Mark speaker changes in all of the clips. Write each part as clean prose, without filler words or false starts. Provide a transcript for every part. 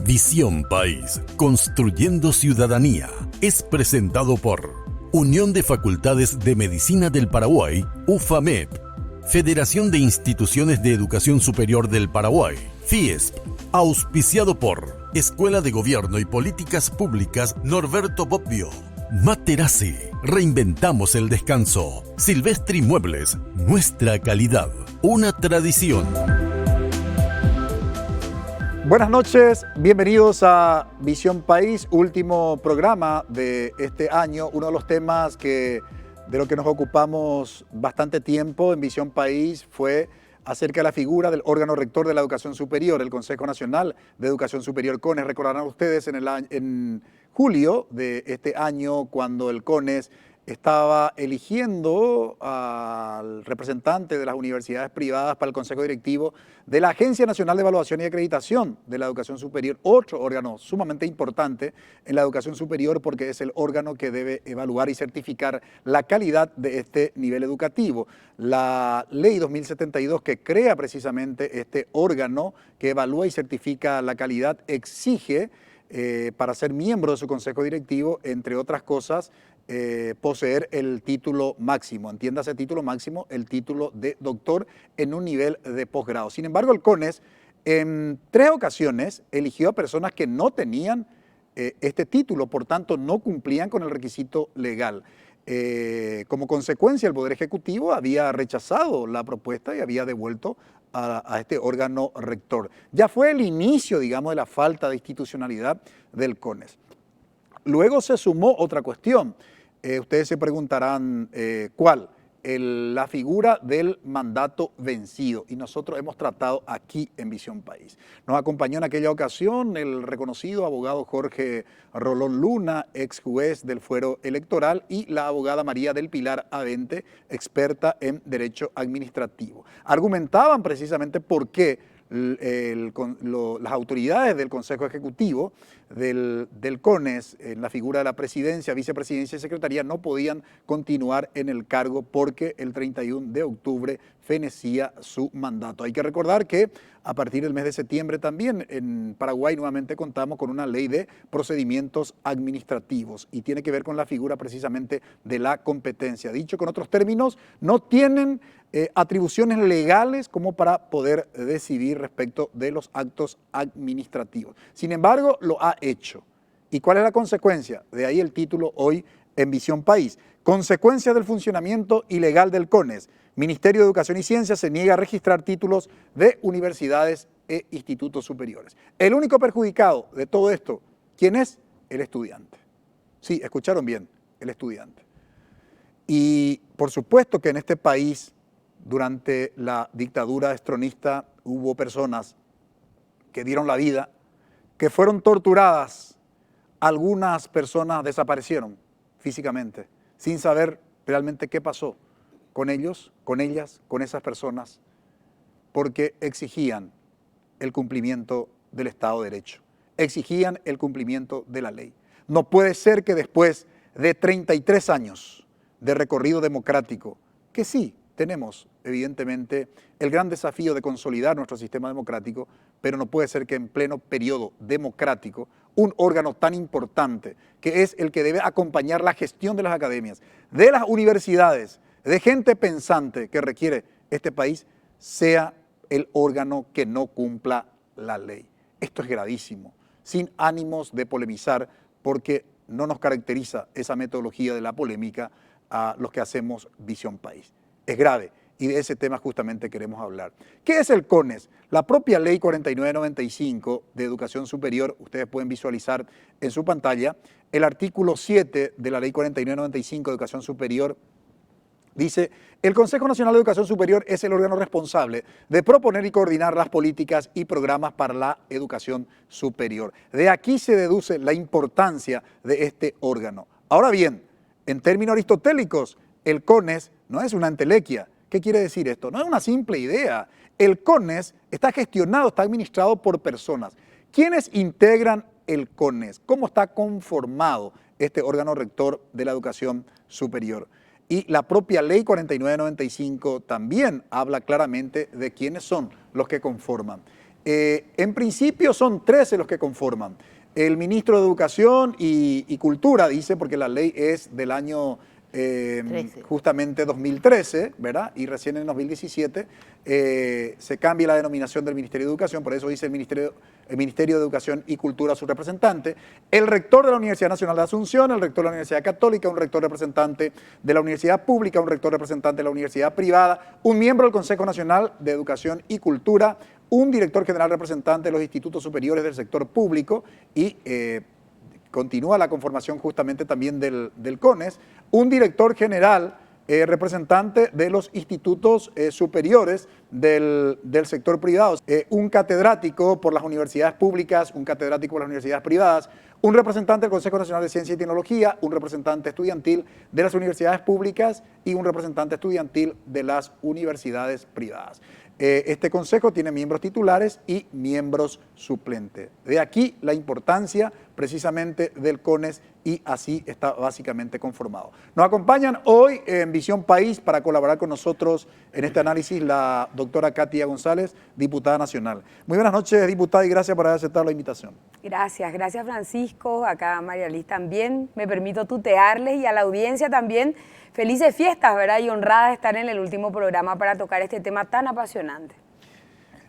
Speaker 1: Visión País, construyendo ciudadanía, es presentado por Unión de Facultades de Medicina del Paraguay, UFAMEP, Federación de Instituciones de Educación Superior del Paraguay, FIESP, auspiciado por Escuela de Gobierno y Políticas Públicas Norberto Bobbio, Materazzi, reinventamos el descanso, Silvestri Muebles, nuestra calidad, una tradición.
Speaker 2: Buenas noches, bienvenidos a Visión País, último programa de este año. Uno de los temas de lo que nos ocupamos bastante tiempo en Visión País fue acerca de la figura del órgano rector de la educación superior, el Consejo Nacional de Educación Superior, CONES. Recordarán ustedes en julio de este año, cuando el CONES estaba eligiendo al representante de las universidades privadas para el Consejo Directivo de la Agencia Nacional de Evaluación y Acreditación de la Educación Superior, otro órgano sumamente importante en la educación superior porque es el órgano que debe evaluar y certificar la calidad de este nivel educativo. La Ley 2072, que crea precisamente este órgano que evalúa y certifica la calidad, exige para ser miembro de su Consejo Directivo, entre otras cosas, poseer el título máximo, entiéndase título máximo, el título de doctor en un nivel de posgrado. Sin embargo, el CONES en 3 ocasiones eligió a personas que no tenían este título, por tanto no cumplían con el requisito legal. Como consecuencia, el Poder Ejecutivo había rechazado la propuesta y había devuelto a este órgano rector. Ya fue el inicio, digamos, de la falta de institucionalidad del CONES. Luego se sumó otra cuestión. Ustedes se preguntarán ¿cuál? La figura del mandato vencido, y nosotros hemos tratado aquí en Visión País. Nos acompañó en aquella ocasión el reconocido abogado Jorge Rolón Luna, ex juez del fuero electoral, y la abogada María del Pilar Avente, experta en derecho administrativo. Argumentaban precisamente por qué las autoridades del Consejo Ejecutivo del CONES, en la figura de la presidencia, vicepresidencia y secretaría, no podían continuar en el cargo porque el 31 de octubre fenecía su mandato. Hay que recordar que a partir del mes de septiembre también en Paraguay nuevamente contamos con una ley de procedimientos administrativos y tiene que ver con la figura precisamente de la competencia. Dicho con otros términos, no tienen atribuciones legales como para poder decidir respecto de los actos administrativos. Sin embargo, lo ha hecho. ¿Y cuál es la consecuencia? De ahí el título hoy en Visión País. Consecuencia del funcionamiento ilegal del CONES. Ministerio de Educación y Ciencia se niega a registrar títulos de universidades e institutos superiores. El único perjudicado de todo esto, ¿quién es? El estudiante. Sí, escucharon bien, el estudiante. Y por supuesto que en este país, durante la dictadura estronista, hubo personas que dieron la vida, que fueron torturadas. Algunas personas desaparecieron físicamente, sin saber realmente qué pasó con ellos, con ellas, con esas personas, porque exigían el cumplimiento del Estado de Derecho, exigían el cumplimiento de la ley. No puede ser que después de 33 años de recorrido democrático, que sí, tenemos evidentemente el gran desafío de consolidar nuestro sistema democrático, pero no puede ser que en pleno periodo democrático un órgano tan importante, que es el que debe acompañar la gestión de las academias, de las universidades, de gente pensante que requiere este país, sea el órgano que no cumpla la ley. Esto es gravísimo, sin ánimos de polemizar, porque no nos caracteriza esa metodología de la polémica a los que hacemos Visión País. Es grave y de ese tema justamente queremos hablar. ¿Qué es el CONES? La propia Ley 4995 de Educación Superior, ustedes pueden visualizar en su pantalla, el artículo 7 de la Ley 4995 de Educación Superior dice: el Consejo Nacional de Educación Superior es el órgano responsable de proponer y coordinar las políticas y programas para la educación superior. De aquí se deduce la importancia de este órgano. Ahora bien, en términos aristotélicos, el CONES no es una entelequia. ¿Qué quiere decir esto? No es una simple idea. El CONES está gestionado, está administrado por personas. ¿Quiénes integran el CONES? ¿Cómo está conformado este órgano rector de la educación superior? Y la propia Ley 4995 también habla claramente de quiénes son los que conforman. En principio son 13 los que conforman. El ministro de Educación y Cultura dice, porque la ley es del año justamente 2013, ¿verdad? Y recién en 2017 se cambia la denominación del Ministerio de Educación, por eso dice el Ministerio de Educación y Cultura su representante, el rector de la Universidad Nacional de Asunción, el rector de la Universidad Católica, un rector representante de la Universidad Pública, un rector representante de la Universidad Privada, un miembro del Consejo Nacional de Educación y Cultura, un director general representante de los institutos superiores del sector público y continúa la conformación justamente también del CONES, un director general representante de los institutos superiores del sector privado, un catedrático por las universidades públicas, un catedrático por las universidades privadas, un representante del Consejo Nacional de Ciencia y Tecnología, un representante estudiantil de las universidades públicas y un representante estudiantil de las universidades privadas. Este consejo tiene miembros titulares y miembros suplentes. De aquí la importancia precisamente del CONES y así está básicamente conformado. Nos acompañan hoy en Visión País para colaborar con nosotros en este análisis la doctora Katia González, diputada nacional. Muy buenas noches, diputada, y gracias por haber aceptado la invitación.
Speaker 3: Gracias Francisco, acá María Liz también. Me permito tutearles y a la audiencia también. Felices fiestas, ¿verdad? Y honrada de estar en el último programa para tocar este tema tan apasionante.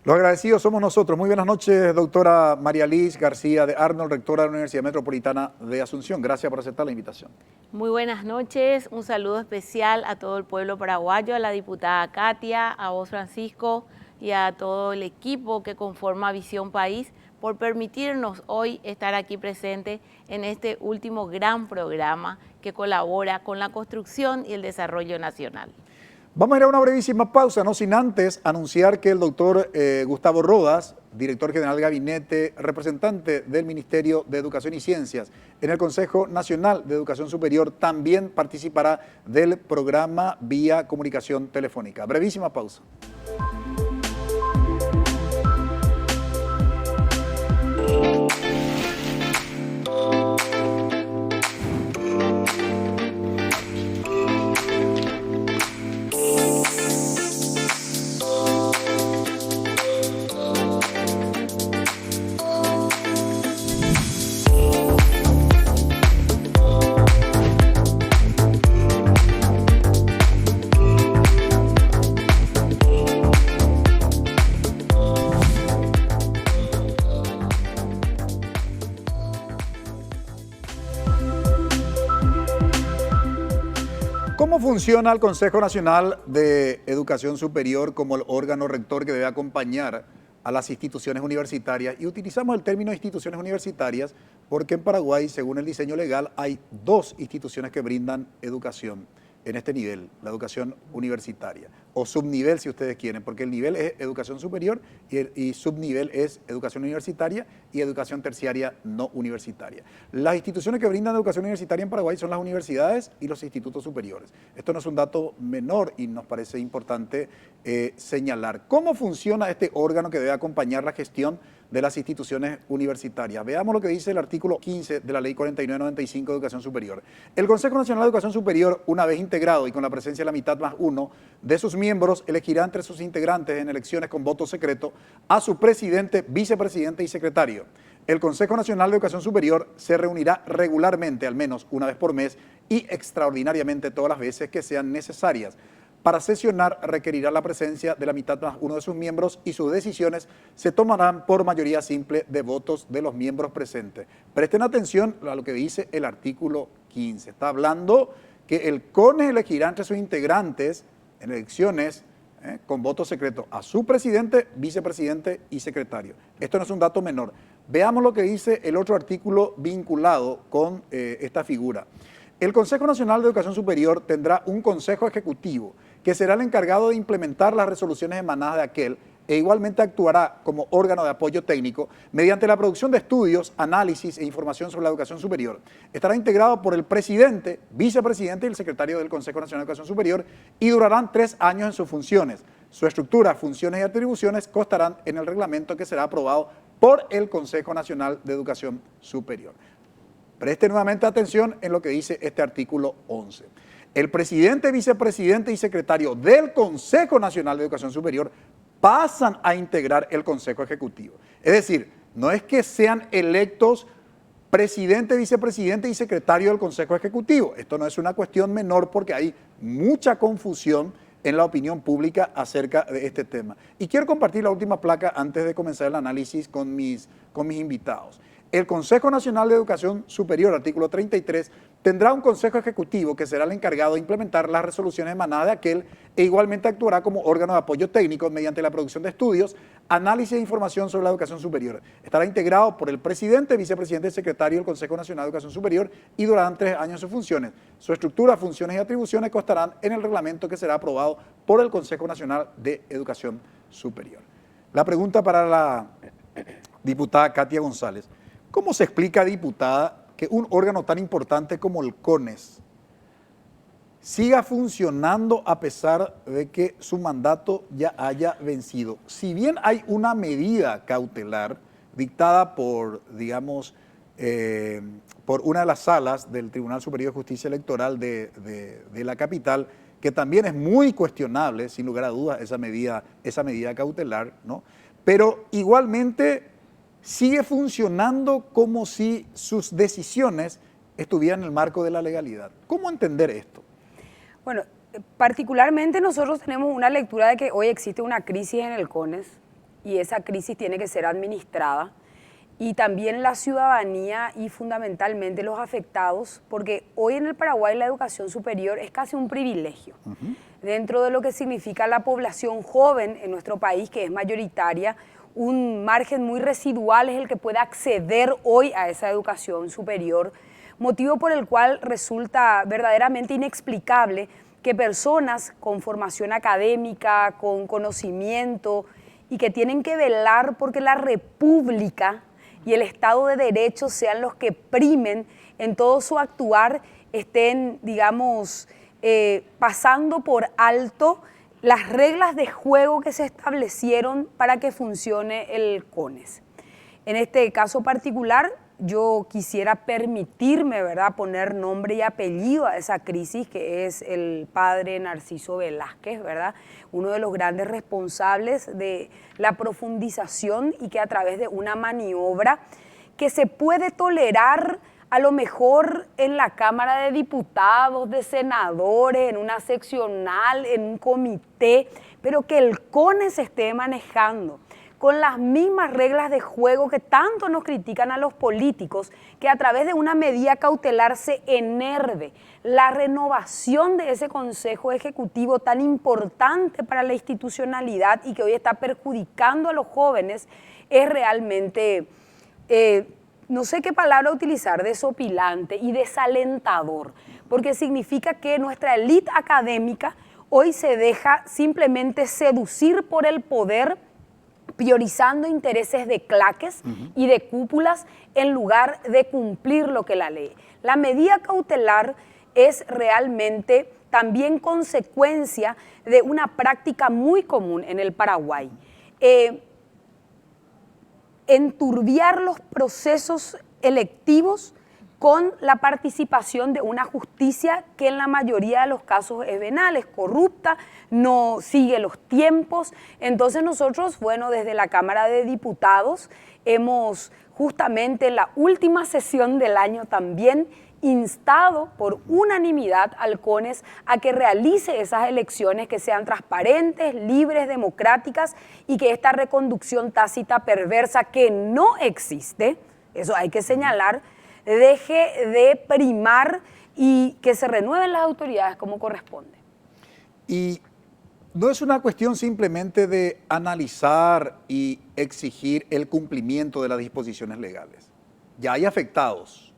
Speaker 2: Los agradecidos somos nosotros. Muy buenas noches, doctora María Liz García de Arnold, rectora de la Universidad Metropolitana de Asunción. Gracias por aceptar la invitación.
Speaker 4: Muy buenas noches, un saludo especial a todo el pueblo paraguayo, a la diputada Katia, a vos Francisco y a todo el equipo que conforma Visión País por permitirnos hoy estar aquí presente en este último gran programa que colabora con la construcción y el desarrollo nacional.
Speaker 2: Vamos a ir a una brevísima pausa, no sin antes anunciar que el doctor Gustavo Rodas, director general de gabinete, representante del Ministerio de Educación y Ciencias en el Consejo Nacional de Educación Superior, también participará del programa vía comunicación telefónica. Brevísima pausa. ¿Cómo funciona el Consejo Nacional de Educación Superior como el órgano rector que debe acompañar a las instituciones universitarias? Y utilizamos el término instituciones universitarias porque en Paraguay, según el diseño legal, hay dos instituciones que brindan educación en este nivel, la educación universitaria, o subnivel si ustedes quieren, porque el nivel es educación superior y subnivel es educación universitaria y educación terciaria no universitaria. Las instituciones que brindan educación universitaria en Paraguay son las universidades y los institutos superiores. Esto no es un dato menor y nos parece importante señalar. ¿Cómo funciona este órgano que debe acompañar la gestión de las instituciones universitarias? Veamos lo que dice el artículo 15 de la Ley 4995 de Educación Superior. El Consejo Nacional de Educación Superior, una vez integrado y con la presencia de la mitad más uno de sus miembros, elegirá entre sus integrantes en elecciones con voto secreto a su presidente, vicepresidente y secretario. El Consejo Nacional de Educación Superior se reunirá regularmente, al menos una vez por mes, y extraordinariamente todas las veces que sean necesarias. Para sesionar requerirá la presencia de la mitad más uno de sus miembros y sus decisiones se tomarán por mayoría simple de votos de los miembros presentes. Presten atención a lo que dice el artículo 15. Está hablando que el CONES elegirá entre sus integrantes en elecciones con voto secreto a su presidente, vicepresidente y secretario. Esto no es un dato menor. Veamos lo que dice el otro artículo vinculado con esta figura. El Consejo Nacional de Educación Superior tendrá un consejo ejecutivo que será el encargado de implementar las resoluciones emanadas de aquel e igualmente actuará como órgano de apoyo técnico mediante la producción de estudios, análisis e información sobre la educación superior. Estará integrado por el presidente, vicepresidente y el secretario del Consejo Nacional de Educación Superior y durarán 3 años en sus funciones. Su estructura, funciones y atribuciones constarán en el reglamento que será aprobado por el Consejo Nacional de Educación Superior. Preste nuevamente atención en lo que dice este artículo 11. El presidente, vicepresidente y secretario del Consejo Nacional de Educación Superior pasan a integrar el Consejo Ejecutivo. Es decir, no es que sean electos presidente, vicepresidente y secretario del Consejo Ejecutivo. Esto no es una cuestión menor porque hay mucha confusión en la opinión pública acerca de este tema. Y quiero compartir la última placa antes de comenzar el análisis con mis invitados. El Consejo Nacional de Educación Superior, artículo 33, tendrá un Consejo Ejecutivo que será el encargado de implementar las resoluciones emanadas de aquel e igualmente actuará como órgano de apoyo técnico mediante la producción de estudios, análisis e información sobre la educación superior. Estará integrado por el presidente, vicepresidente y secretario del Consejo Nacional de Educación Superior y durarán 3 años sus funciones. Su estructura, funciones y atribuciones constarán en el reglamento que será aprobado por el Consejo Nacional de Educación Superior. La pregunta para la diputada Katia González. ¿Cómo se explica, diputada, que un órgano tan importante como el CONES siga funcionando a pesar de que su mandato ya haya vencido? Si bien hay una medida cautelar dictada por, digamos, por una de las salas del Tribunal Superior de Justicia Electoral de la capital, que también es muy cuestionable, sin lugar a dudas, esa medida cautelar, ¿no? Pero igualmente sigue funcionando como si sus decisiones estuvieran en el marco de la legalidad. ¿Cómo entender esto?
Speaker 3: Bueno, particularmente nosotros tenemos una lectura de que hoy existe una crisis en el CONES y esa crisis tiene que ser administrada, y también la ciudadanía y fundamentalmente los afectados, porque hoy en el Paraguay la educación superior es casi un privilegio. Dentro de lo que significa la población joven en nuestro país, que es mayoritaria, un margen muy residual es el que puede acceder hoy a esa educación superior, motivo por el cual resulta verdaderamente inexplicable que personas con formación académica, con conocimiento y que tienen que velar porque la República y el Estado de Derecho sean los que primen en todo su actuar, estén, digamos, pasando por alto las reglas de juego que se establecieron para que funcione el CONES. En este caso particular, yo quisiera permitirme, ¿verdad?, poner nombre y apellido a esa crisis, que es el padre Narciso Velázquez, ¿verdad?, uno de los grandes responsables de la profundización y que a través de una maniobra que se puede tolerar a lo mejor en la Cámara de Diputados, de senadores, en una seccional, en un comité, pero que el CONES esté manejando con las mismas reglas de juego que tanto nos critican a los políticos, que a través de una medida cautelar se enerve la renovación de ese Consejo Ejecutivo tan importante para la institucionalidad y que hoy está perjudicando a los jóvenes, es realmente, no sé qué palabra utilizar, desopilante y desalentador, porque significa que nuestra élite académica hoy se deja simplemente seducir por el poder, priorizando intereses de claques y de cúpulas en lugar de cumplir lo que la ley. La medida cautelar es realmente también consecuencia de una práctica muy común en el Paraguay. Enturbiar los procesos electivos con la participación de una justicia que en la mayoría de los casos es venal, es corrupta, no sigue los tiempos. Entonces nosotros, bueno, desde la Cámara de Diputados hemos justamente en la última sesión del año también instado por unanimidad al CONES a que realice esas elecciones que sean transparentes, libres, democráticas y que esta reconducción tácita perversa que no existe, eso hay que señalar, deje de primar y que se renueven las autoridades como corresponde.
Speaker 2: Y no es una cuestión simplemente de analizar y exigir el cumplimiento de las disposiciones legales. Ya hay afectados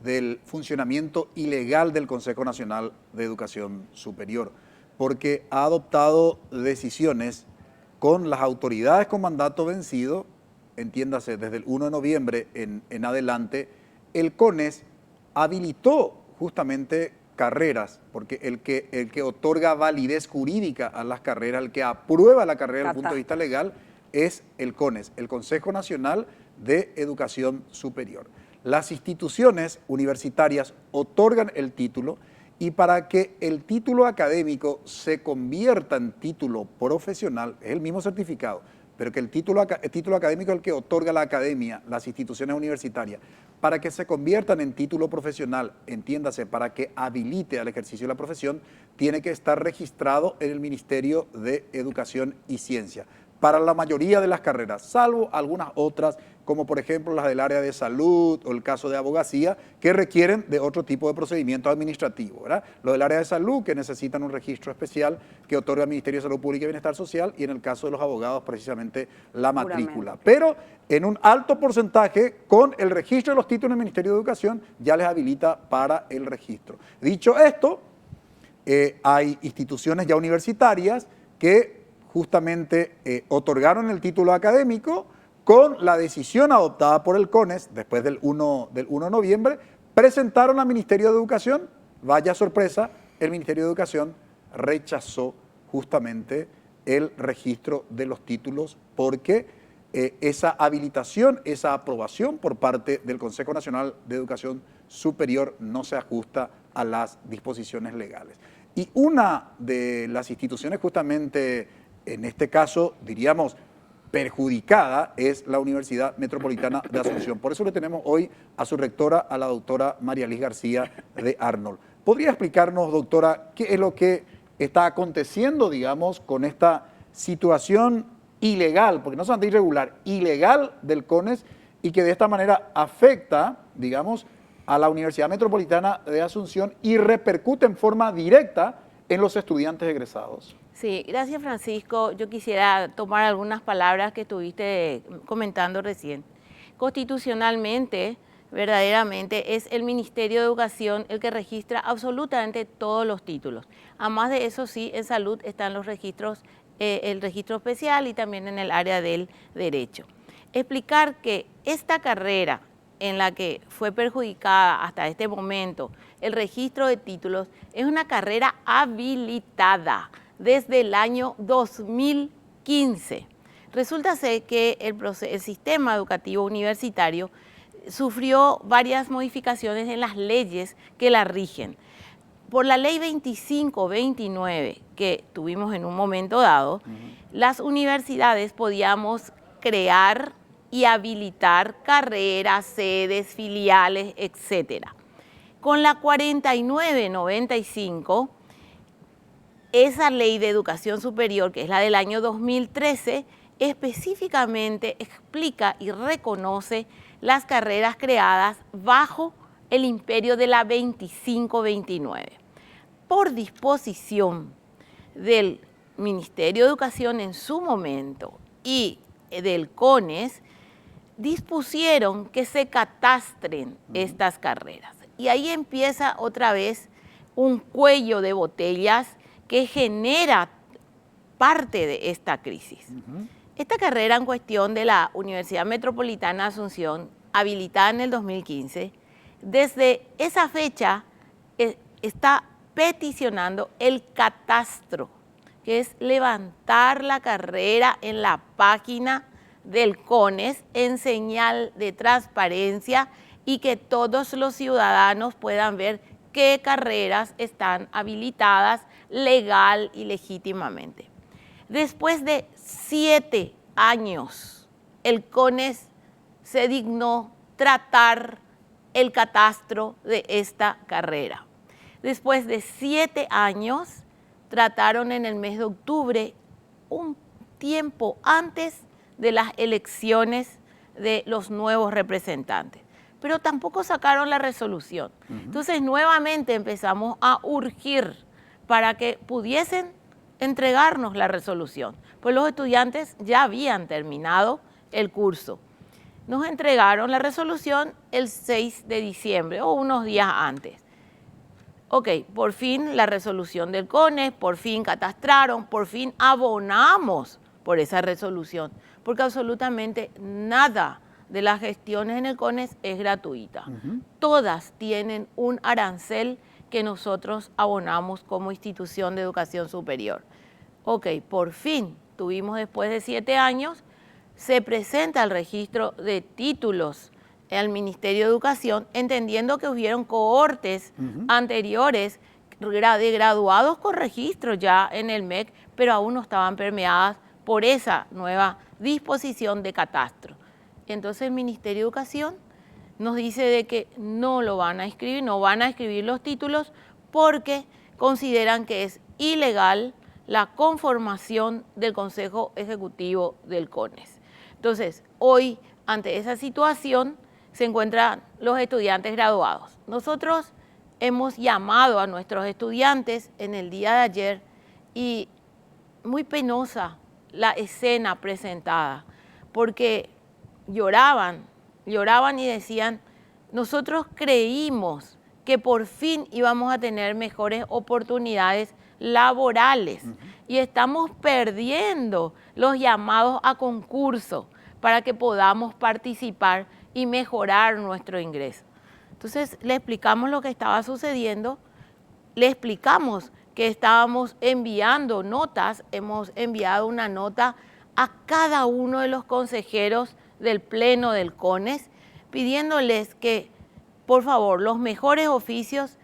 Speaker 2: del funcionamiento ilegal del Consejo Nacional de Educación Superior, porque ha adoptado decisiones con las autoridades con mandato vencido, entiéndase, desde el 1 de noviembre en adelante. El CONES habilitó justamente carreras, porque el que otorga validez jurídica a las carreras, el que aprueba la carrera desde el punto de vista legal, es el CONES, el Consejo Nacional de Educación Superior. Las instituciones universitarias otorgan el título Y para que el título académico se convierta en título profesional, es el mismo certificado, pero que el título académico es el que otorga la academia, las instituciones universitarias, para que se conviertan en título profesional, entiéndase, para que habilite al ejercicio de la profesión, tiene que estar registrado en el Ministerio de Educación y Ciencia, para la mayoría de las carreras, salvo algunas otras, como por ejemplo las del área de salud o el caso de abogacía, que requieren de otro tipo de procedimiento administrativo, ¿verdad? Lo del área de salud, que necesitan un registro especial que otorga el Ministerio de Salud Pública y Bienestar Social, y en el caso de los abogados, precisamente la matrícula. Pero en un alto porcentaje, con el registro de los títulos del Ministerio de Educación, ya les habilita para el registro. Dicho esto, hay instituciones ya universitarias que justamente otorgaron el título académico con la decisión adoptada por el CONES después del 1 de noviembre, presentaron al Ministerio de Educación, vaya sorpresa, el Ministerio de Educación rechazó justamente el registro de los títulos porque esa habilitación, esa aprobación por parte del Consejo Nacional de Educación Superior no se ajusta a las disposiciones legales. Y una de las instituciones justamente, en este caso, diríamos, perjudicada es la Universidad Metropolitana de Asunción. Por eso le tenemos hoy a su rectora, a la doctora María Liz García de Arnold. ¿Podría explicarnos, doctora, qué es lo que está aconteciendo, digamos, con esta situación ilegal, porque no solamente irregular, ilegal del CONES, y que de esta manera afecta, digamos, a la Universidad Metropolitana de Asunción y repercute en forma directa en los estudiantes egresados?
Speaker 4: Sí, gracias Francisco. Yo quisiera tomar algunas palabras que estuviste comentando recién. Constitucionalmente, verdaderamente, es el Ministerio de Educación el que registra absolutamente todos los títulos. Además de eso, sí, en salud están los registros, el registro especial y también en el área del derecho. Explicar que esta carrera en la que fue perjudicada hasta este momento el registro de títulos es una carrera habilitada desde el año 2015. Resulta ser que el sistema educativo universitario sufrió varias modificaciones en las leyes que la rigen. Por la ley 2529 que tuvimos en un momento dado, las universidades podíamos crear y habilitar carreras, sedes, filiales, etc. Con la 4995, esa ley de educación superior, que es la del año 2013, específicamente explica y reconoce las carreras creadas bajo el imperio de la 2529. Por disposición del Ministerio de Educación en su momento y del CONES, dispusieron que se catastren estas carreras. Y ahí empieza otra vez un cuello de botellas que genera parte de esta crisis. Esta carrera en cuestión de la Universidad Metropolitana de Asunción, habilitada en el 2015, desde esa fecha está peticionando el catastro, que es levantar la carrera en la página del CONES en señal de transparencia y que todos los ciudadanos puedan ver qué carreras están habilitadas legal y legítimamente. Después de 7 años, el CONES se dignó tratar el catastro de esta carrera. Después de 7 años, trataron en el mes de octubre, un tiempo antes de las elecciones de los nuevos representantes. Pero tampoco sacaron la resolución. Entonces, nuevamente empezamos a urgir para que pudiesen entregarnos la resolución, pues los estudiantes ya habían terminado el curso. Nos entregaron la resolución el 6 de diciembre o unos días antes. Ok, por fin la resolución del CONES, por fin catastraron, por fin abonamos por esa resolución, porque absolutamente nada de las gestiones en el CONES es gratuita. Todas tienen un arancel que nosotros abonamos como institución de educación superior. Ok, por fin tuvimos después de 7 años, se presenta el registro de títulos al Ministerio de Educación, entendiendo que hubieron cohortes anteriores de graduados con registro ya en el MEC, pero aún no estaban permeadas por esa nueva disposición de catastro. Entonces el Ministerio de Educación nos dice de que no lo van a inscribir, no van a escribir los títulos porque consideran que es ilegal la conformación del Consejo Ejecutivo del CONES. Entonces, hoy, ante esa situación, se encuentran los estudiantes graduados. Nosotros hemos llamado a nuestros estudiantes en el día de ayer y muy penosa la escena presentada, porque lloraban y decían, nosotros creímos que por fin íbamos a tener mejores oportunidades laborales y estamos perdiendo los llamados a concurso para que podamos participar y mejorar nuestro ingreso. Entonces le explicamos lo que estaba sucediendo, le explicamos que estábamos enviando notas, hemos enviado una nota a cada uno de los consejeros del Pleno del CONES, pidiéndoles que, por favor, los mejores oficios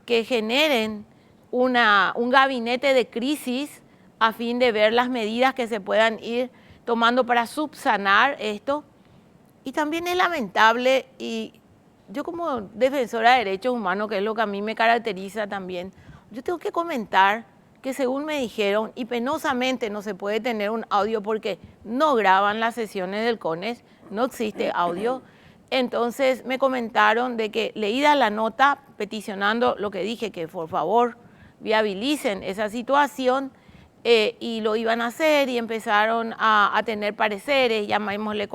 Speaker 4: que generen un gabinete de crisis a fin de ver las medidas que se puedan ir tomando para subsanar esto. Y también es lamentable, y yo como defensora de derechos humanos, que es lo que a mí me caracteriza también, yo tengo que comentar que según me dijeron, y penosamente no se puede tener un audio porque no graban las sesiones del CONES, no existe audio. Entonces me comentaron de que leída la nota peticionando lo que dije, que por favor viabilicen esa situación, y lo iban a hacer y empezaron a tener pareceres, llamémosle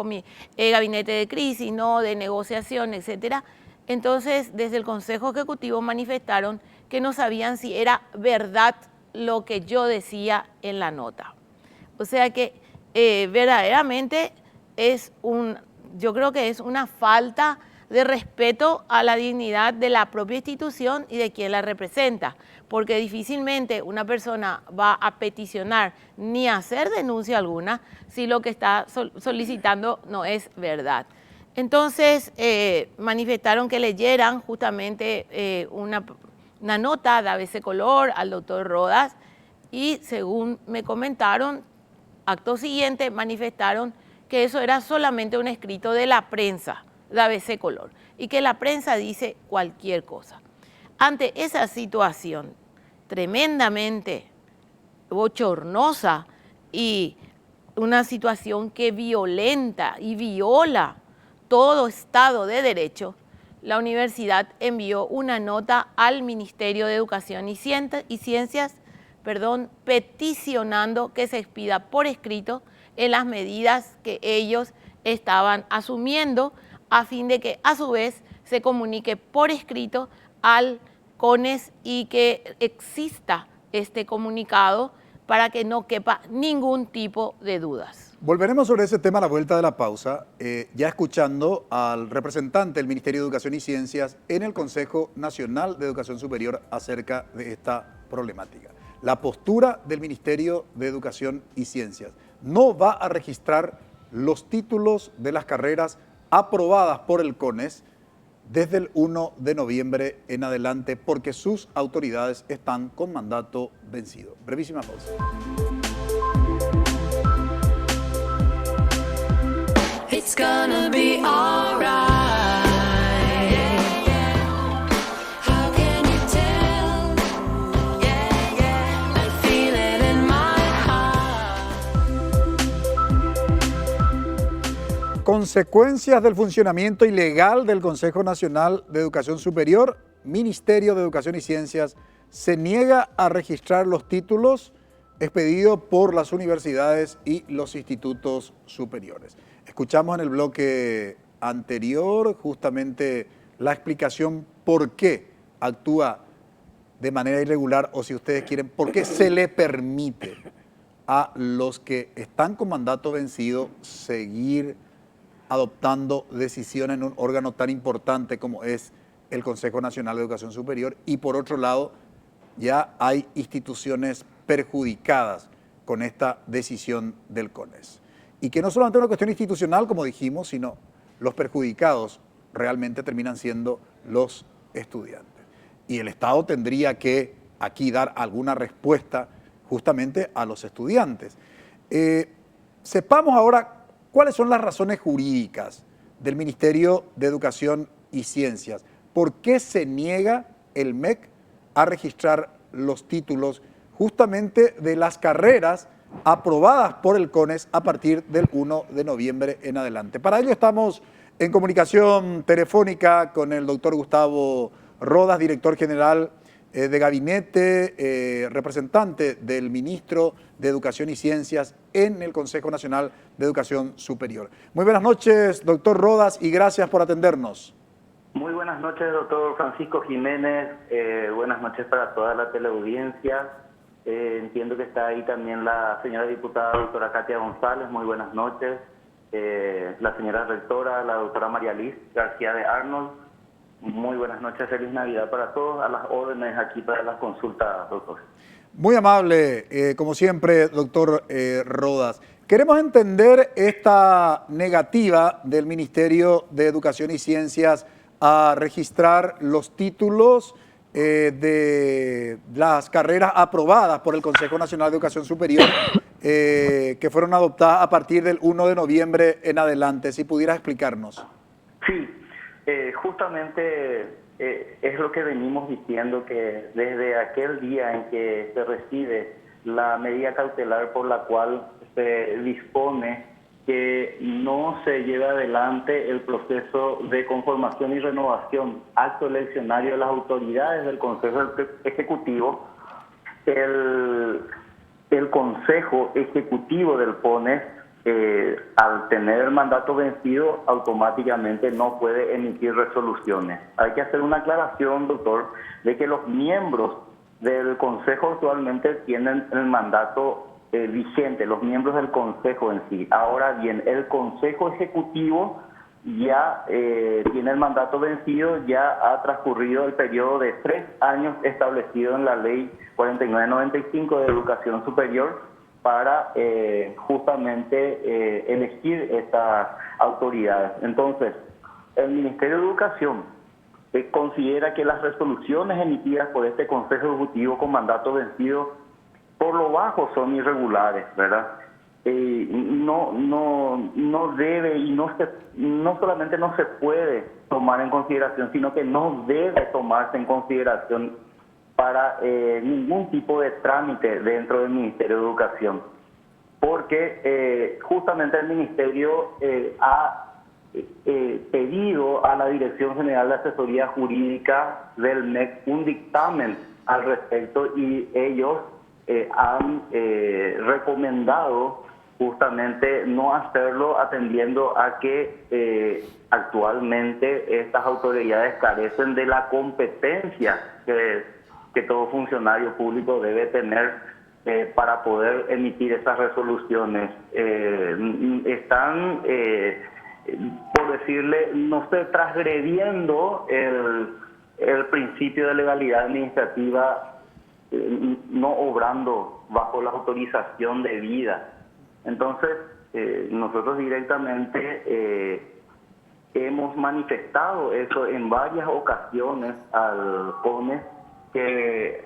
Speaker 4: gabinete de crisis, no de negociación, etcétera. Entonces desde el Consejo Ejecutivo manifestaron que no sabían si era verdad lo que yo decía en la nota. O sea que verdaderamente yo creo que es una falta de respeto a la dignidad de la propia institución y de quien la representa, porque difícilmente una persona va a peticionar ni a hacer denuncia alguna si lo que está solicitando no es verdad. Entonces manifestaron que leyeran justamente una nota de ABC Color al doctor Rodas y según me comentaron, acto siguiente manifestaron que eso era solamente un escrito de la prensa de ABC Color y que la prensa dice cualquier cosa. Ante esa situación tremendamente bochornosa y una situación que violenta y viola todo Estado de Derecho, la universidad envió una nota al Ministerio de Educación y Ciencias, peticionando que se expida por escrito en las medidas que ellos estaban asumiendo a fin de que a su vez se comunique por escrito al CONES y que exista este comunicado para que no quepa ningún tipo de dudas.
Speaker 2: Volveremos sobre ese tema a la vuelta de la pausa, ya escuchando al representante del Ministerio de Educación y Ciencias en el Consejo Nacional de Educación Superior acerca de esta problemática. La postura del Ministerio de Educación y Ciencias no va a registrar los títulos de las carreras aprobadas por el CONES desde el 1 de noviembre en adelante porque sus autoridades están con mandato vencido. Brevísima pausa.
Speaker 5: It's gonna be alright. How can you tell? Yeah, yeah, I feel it in my heart.
Speaker 2: Consecuencias del funcionamiento ilegal del Consejo Nacional de Educación Superior, Ministerio de Educación y Ciencias se niega a registrar los títulos expedidos por las universidades y los institutos superiores. Escuchamos en el bloque anterior justamente la explicación por qué actúa de manera irregular o si ustedes quieren, por qué se le permite a los que están con mandato vencido seguir adoptando decisiones en un órgano tan importante como es el Consejo Nacional de Educación Superior y por otro lado ya hay instituciones perjudicadas con esta decisión del CONES. Y que no solamente es una cuestión institucional, como dijimos, sino los perjudicados realmente terminan siendo los estudiantes. Y el Estado tendría que aquí dar alguna respuesta justamente a los estudiantes. Sepamos ahora cuáles son las razones jurídicas del Ministerio de Educación y Ciencias. ¿Por qué se niega el MEC a registrar los títulos justamente de las carreras aprobadas por el CONES a partir del 1 de noviembre en adelante? Para ello estamos en comunicación telefónica con el doctor Gustavo Rodas, director general de gabinete, representante del ministro de Educación y Ciencias en el Consejo Nacional de Educación Superior. Muy buenas noches, doctor Rodas, y gracias por atendernos.
Speaker 6: Muy buenas noches, doctor Francisco Jiménez. Buenas noches para toda la teleaudiencia. Entiendo que está ahí también la señora diputada doctora Katia González. Muy buenas noches. La señora rectora, la doctora María Liz García de Arnold. Muy buenas noches, feliz Navidad para todos. A las órdenes aquí para las consultas, doctor.
Speaker 2: Muy amable, como siempre, doctor Rodas. Queremos entender esta negativa del Ministerio de Educación y Ciencias a registrar los títulos de las carreras aprobadas por el Consejo Nacional de Educación Superior que fueron adoptadas a partir del 1 de noviembre en adelante. Si pudiera explicarnos.
Speaker 6: Sí, justamente es lo que venimos diciendo, que desde aquel día en que se recibe la medida cautelar por la cual se dispone que no se lleve adelante el proceso de conformación y renovación, acto eleccionario de las autoridades del Consejo Ejecutivo, el Consejo Ejecutivo del PONES, al tener el mandato vencido, automáticamente no puede emitir resoluciones. Hay que hacer una aclaración, doctor, de que los miembros del Consejo actualmente tienen el mandato vigente, los miembros del Consejo en sí. Ahora bien, el Consejo Ejecutivo ya tiene el mandato vencido, ya ha transcurrido el periodo de 3 años establecido en la Ley 4995 de Educación Superior para justamente elegir estas autoridades. Entonces, el Ministerio de Educación considera que las resoluciones emitidas por este Consejo Ejecutivo con mandato vencido por lo bajo son irregulares, ¿verdad? No debe y no solamente no se puede tomar en consideración, sino que no debe tomarse en consideración para ningún tipo de trámite dentro del Ministerio de Educación, porque justamente el Ministerio ha pedido a la Dirección General de Asesoría Jurídica del MEC un dictamen al respecto, y ellos han recomendado justamente no hacerlo, atendiendo a que actualmente estas autoridades carecen de la competencia que todo funcionario público debe tener para poder emitir esas resoluciones. Están, por decirle, no sé, transgrediendo el principio de legalidad administrativa, no obrando bajo la autorización debida. Entonces, nosotros directamente hemos manifestado eso en varias ocasiones al CONES, que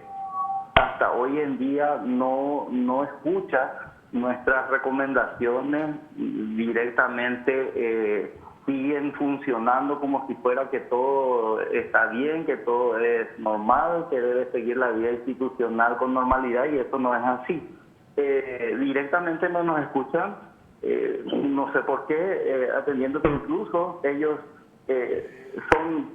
Speaker 6: hasta hoy en día no escucha nuestras recomendaciones, directamente siguen funcionando como si fuera que todo está bien, que todo es normal, que debe seguir la vida institucional con normalidad, y eso no es así. Directamente no nos escuchan, no sé por qué, atendiendo que incluso ellos son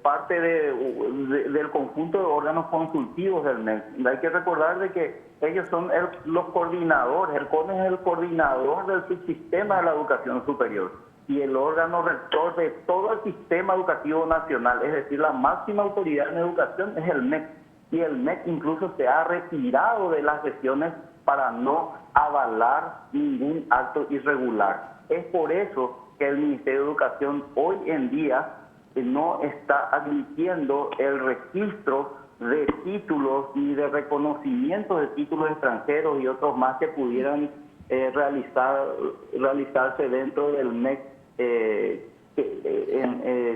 Speaker 6: parte del conjunto de órganos consultivos del MEC. Hay que recordar de que ellos son los coordinadores, el CONES es el coordinador del subsistema de la educación superior y el órgano rector de todo el sistema educativo nacional, es decir, la máxima autoridad en educación es el MEC, y el MEC incluso se ha retirado de las sesiones para no avalar ningún acto irregular. Es por eso que el Ministerio de Educación hoy en día no está admitiendo el registro de títulos y de reconocimiento de títulos extranjeros y otros más que pudieran realizarse dentro del MEC,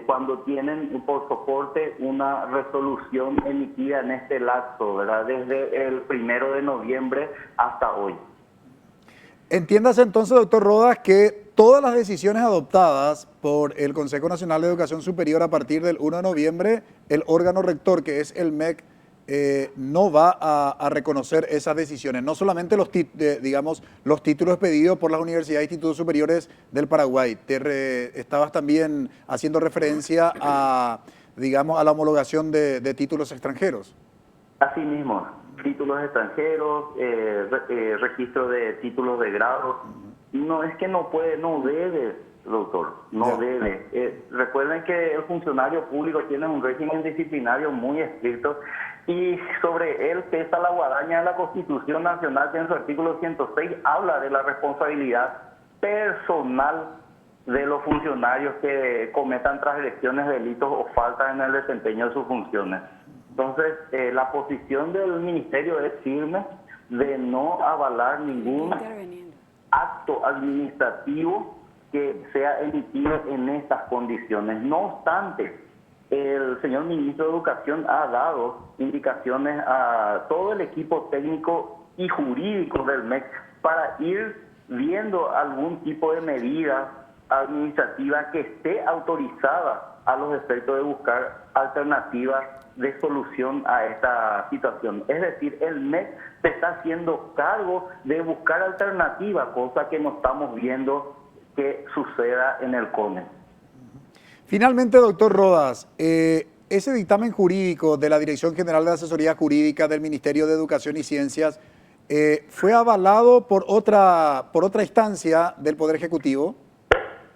Speaker 6: cuando tienen por soporte una resolución emitida en este lapso, ¿verdad? Desde el 1 de noviembre hasta hoy.
Speaker 2: Entiéndase entonces, doctor Rodas, que todas las decisiones adoptadas por el Consejo Nacional de Educación Superior a partir del 1 de noviembre, el órgano rector, que es el MEC, no va a reconocer esas decisiones, no solamente los títulos pedidos por las universidades e institutos superiores del Paraguay. Estabas también haciendo referencia a la homologación de títulos extranjeros.
Speaker 6: Así mismo, títulos extranjeros, registro de títulos de grado. No es que no puede, no debe, doctor, no debe. Recuerden que el funcionario público tiene un régimen disciplinario muy estricto y sobre él pesa la guadaña de la Constitución Nacional, que en su artículo 106 habla de la responsabilidad personal de los funcionarios que cometan transgresiones, delitos o faltas en el desempeño de sus funciones. Entonces, la posición del ministerio es firme de no avalar ningún acto administrativo que sea emitido en estas condiciones. No obstante, el señor ministro de Educación ha dado indicaciones a todo el equipo técnico y jurídico del MEC para ir viendo algún tipo de medida administrativa que esté autorizada a los efectos de buscar alternativas de solución a esta situación. Es decir, el MEC se está haciendo cargo de buscar alternativas, cosa que no estamos viendo que suceda en el CONE.
Speaker 2: Finalmente, doctor Rodas, ese dictamen jurídico de la Dirección General de Asesoría Jurídica del Ministerio de Educación y Ciencias fue avalado por otra instancia del Poder Ejecutivo.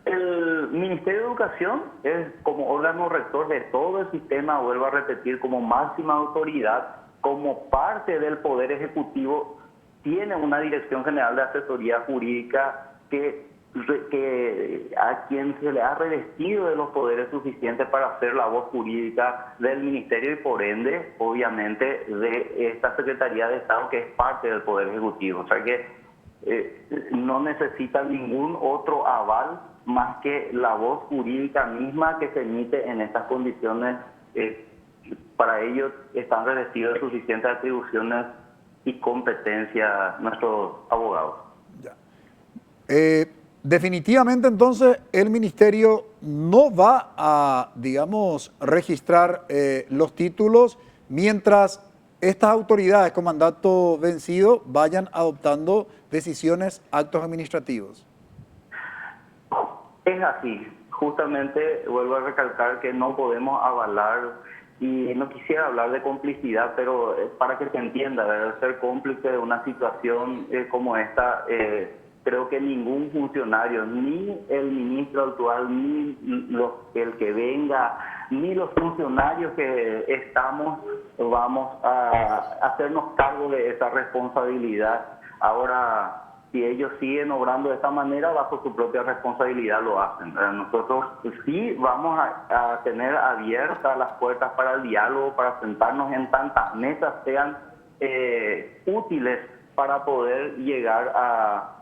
Speaker 6: El Ministerio de Educación es como órgano rector de todo el sistema, vuelvo a repetir, como máxima autoridad, como parte del Poder Ejecutivo, tiene una Dirección General de Asesoría Jurídica que a quien se le ha revestido de los poderes suficientes para hacer la voz jurídica del Ministerio y por ende, obviamente, de esta Secretaría de Estado que es parte del Poder Ejecutivo. O sea que no necesita ningún otro aval más que la voz jurídica misma que se emite en estas condiciones. Para ello están revestidos de suficientes atribuciones y competencias nuestros abogados.
Speaker 2: Ya. Definitivamente, entonces, el ministerio no va a, registrar los títulos mientras estas autoridades con mandato vencido vayan adoptando decisiones, actos administrativos.
Speaker 6: Es así. Justamente vuelvo a recalcar que no podemos avalar, y no quisiera hablar de complicidad, pero para que se entienda, ¿verdad? Ser cómplice de una situación como esta, creo que ningún funcionario, ni el ministro actual, ni el que venga, ni los funcionarios que estamos, vamos a hacernos cargo de esa responsabilidad. Ahora, si ellos siguen obrando de esta manera, bajo su propia responsabilidad lo hacen. Nosotros sí vamos a tener abiertas las puertas para el diálogo, para sentarnos en tantas mesas sean útiles para poder llegar a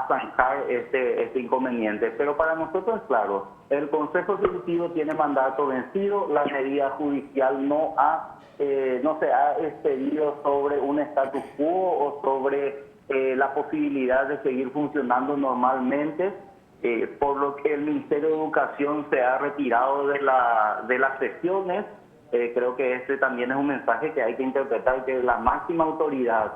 Speaker 6: zanjar este inconveniente. Pero para nosotros es claro, el Consejo Ejecutivo tiene mandato vencido, la medida judicial no se ha expedido sobre un status quo o sobre la posibilidad de seguir funcionando normalmente, por lo que el Ministerio de Educación se ha retirado de las sesiones. Creo que este también es un mensaje que hay que interpretar, que la máxima autoridad,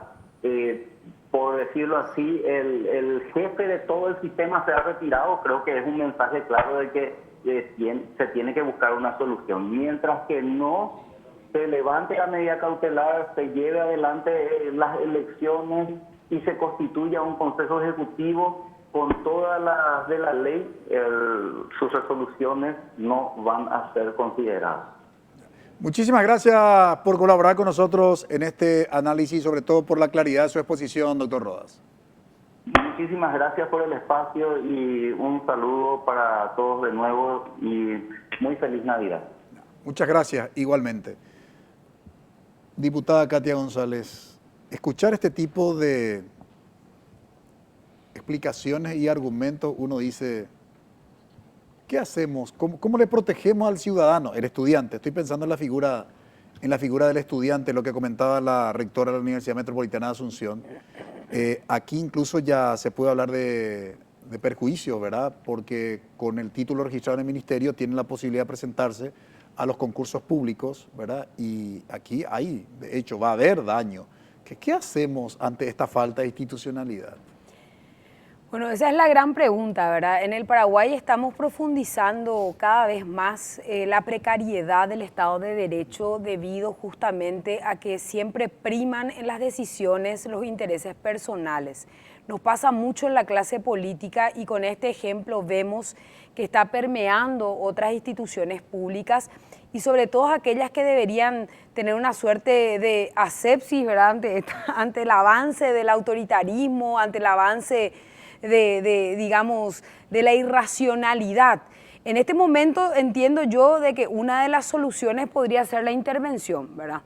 Speaker 6: por decirlo así, el jefe de todo el sistema se ha retirado. Creo que es un mensaje claro de que se tiene que buscar una solución. Mientras que no se levante la medida cautelar, se lleve adelante las elecciones y se constituya un Consejo Ejecutivo con todas las de la ley, sus resoluciones no van a ser consideradas.
Speaker 2: Muchísimas gracias por colaborar con nosotros en este análisis y sobre todo por la claridad de su exposición, doctor Rodas.
Speaker 6: Muchísimas gracias por el espacio y un saludo para todos de nuevo y muy feliz Navidad.
Speaker 2: Muchas gracias, igualmente. Diputada Katia González, escuchar este tipo de explicaciones y argumentos, uno dice, ¿Qué hacemos? ¿Cómo le protegemos al ciudadano, el estudiante? Estoy pensando en la figura del estudiante, lo que comentaba la rectora de la Universidad Metropolitana de Asunción. Aquí incluso ya se puede hablar de perjuicios, ¿verdad? Porque con el título registrado en el ministerio tienen la posibilidad de presentarse a los concursos públicos, ¿verdad? Y aquí de hecho, va a haber daño. ¿Qué hacemos ante esta falta de institucionalidad?
Speaker 3: Bueno, esa es la gran pregunta, ¿verdad? En el Paraguay estamos profundizando cada vez más la precariedad del Estado de Derecho debido justamente a que siempre priman en las decisiones los intereses personales. Nos pasa mucho en la clase política y con este ejemplo vemos que está permeando otras instituciones públicas y sobre todo aquellas que deberían tener una suerte de asepsis, ¿verdad? Ante el avance del autoritarismo, ante el avance digamos, de la irracionalidad. En este momento entiendo yo de que una de las soluciones podría ser la intervención, ¿verdad?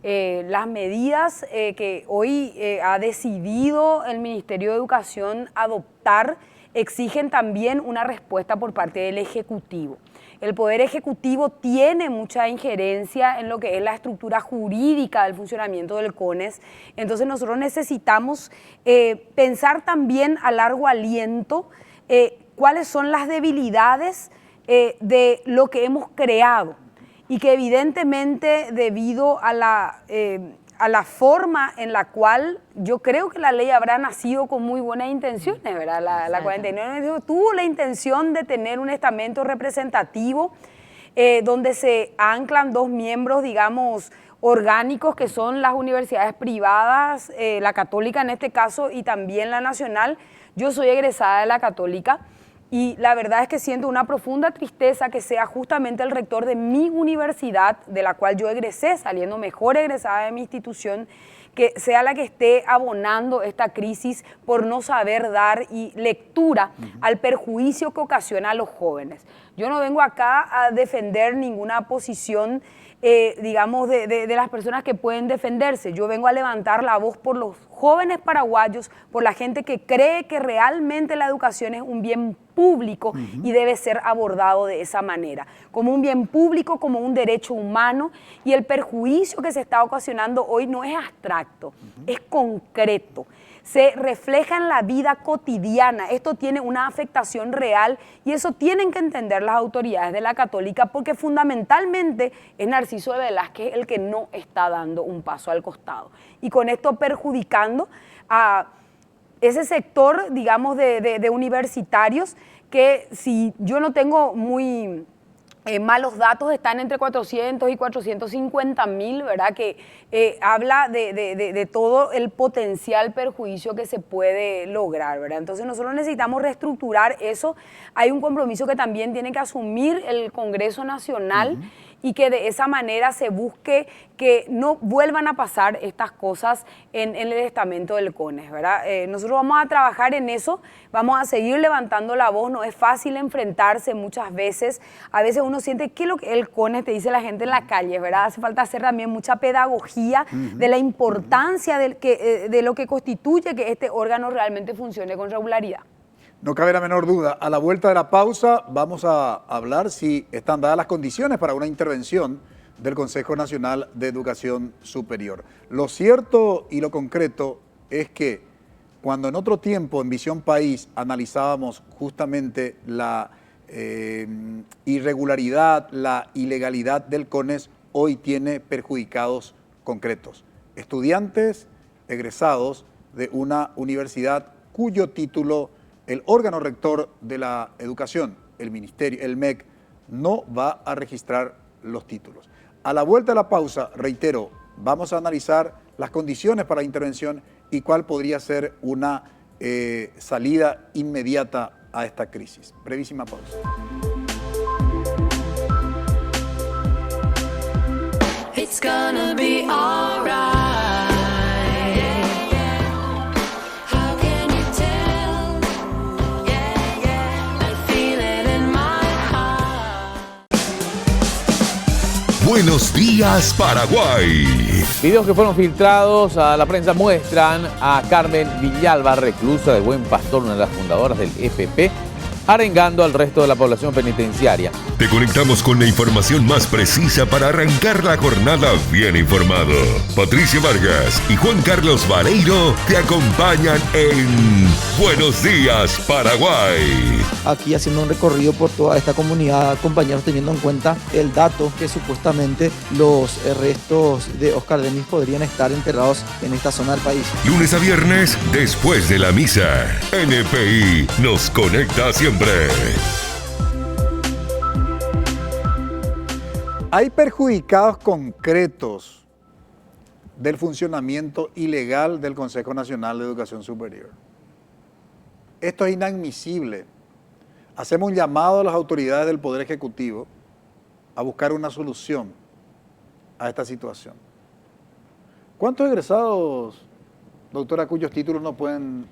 Speaker 3: Las medidas que hoy ha decidido el Ministerio de Educación adoptar exigen también una respuesta por parte del Ejecutivo. El Poder Ejecutivo tiene mucha injerencia en lo que es la estructura jurídica del funcionamiento del CONES, entonces nosotros necesitamos pensar también a largo aliento cuáles son las debilidades de lo que hemos creado y que evidentemente debido a la forma en la cual yo creo que la ley habrá nacido con muy buenas intenciones, ¿verdad? La 49 tuvo la intención de tener un estamento representativo donde se anclan dos miembros, digamos, orgánicos que son las universidades privadas, la católica en este caso y también la nacional. Yo soy egresada de la católica y la verdad es que siento una profunda tristeza que sea justamente el rector de mi universidad, de la cual yo egresé, saliendo mejor egresada de mi institución, que sea la que esté abonando esta crisis por no saber dar lectura al perjuicio que ocasiona a los jóvenes. Yo no vengo acá a defender ninguna posición, digamos, de las personas que pueden defenderse. Yo vengo a levantar la voz por los jóvenes paraguayos, por la gente que cree que realmente la educación es un bien público y debe ser abordado de esa manera, como un bien público, como un derecho humano, y el perjuicio que se está ocasionando hoy no es abstracto, es concreto. Se refleja en la vida cotidiana, esto tiene una afectación real y eso tienen que entender las autoridades de la Católica porque fundamentalmente es Narciso de Velázquez el que no está dando un paso al costado y con esto perjudicando a ese sector, digamos, de universitarios que si yo no tengo muy malos datos, están entre 400 y 450.000, ¿verdad? Que habla de todo el potencial perjuicio que se puede lograr, ¿verdad? Entonces nosotros necesitamos reestructurar eso. Hay un compromiso que también tiene que asumir el Congreso Nacional y que de esa manera se busque que no vuelvan a pasar estas cosas en el estamento del CONES, ¿verdad? Nosotros vamos a trabajar en eso, vamos a seguir levantando la voz, no es fácil enfrentarse muchas veces, a veces uno siente que lo que el CONES te dice la gente en la calle, ¿verdad? Hace falta hacer también mucha pedagogía de la importancia de lo que constituye que este órgano realmente funcione con regularidad.
Speaker 2: No cabe la menor duda. A la vuelta de la pausa vamos a hablar si están dadas las condiciones para una intervención del Consejo Nacional de Educación Superior. Lo cierto y lo concreto es que cuando en otro tiempo en Visión País analizábamos justamente la irregularidad, la ilegalidad del CONES, hoy tiene perjudicados concretos. Estudiantes egresados de una universidad cuyo título el órgano rector de la educación, el ministerio, el MEC, no va a registrar los títulos. A la vuelta de la pausa, reitero, vamos a analizar las condiciones para la intervención y cuál podría ser una salida inmediata a esta crisis. Brevísima pausa.
Speaker 5: It's gonna be alright. How can you tell? Yeah, yeah, I feel it in my heart.
Speaker 7: Buenos días, Paraguay.
Speaker 8: Videos que fueron filtrados a la prensa muestran a Carmen Villalba, reclusa de Buen Pastor, una de las fundadoras del EPP, arengando al resto de la población penitenciaria.
Speaker 7: Te conectamos con la información más precisa para arrancar la jornada bien informado. Patricia Vargas y Juan Carlos Vareiro te acompañan en Buenos Días, Paraguay.
Speaker 9: Aquí haciendo un recorrido por toda esta comunidad, compañeros, teniendo en cuenta el dato que supuestamente los restos de Oscar Denis podrían estar enterrados en esta zona del país.
Speaker 7: Lunes a viernes, después de la misa, NPI nos conecta siempre.
Speaker 2: Hay perjudicados concretos del funcionamiento ilegal del Consejo Nacional de Educación Superior. Esto es inadmisible. Hacemos un llamado a las autoridades del Poder Ejecutivo a buscar una solución a esta situación. ¿Cuántos egresados, doctora, cuyos títulos no pueden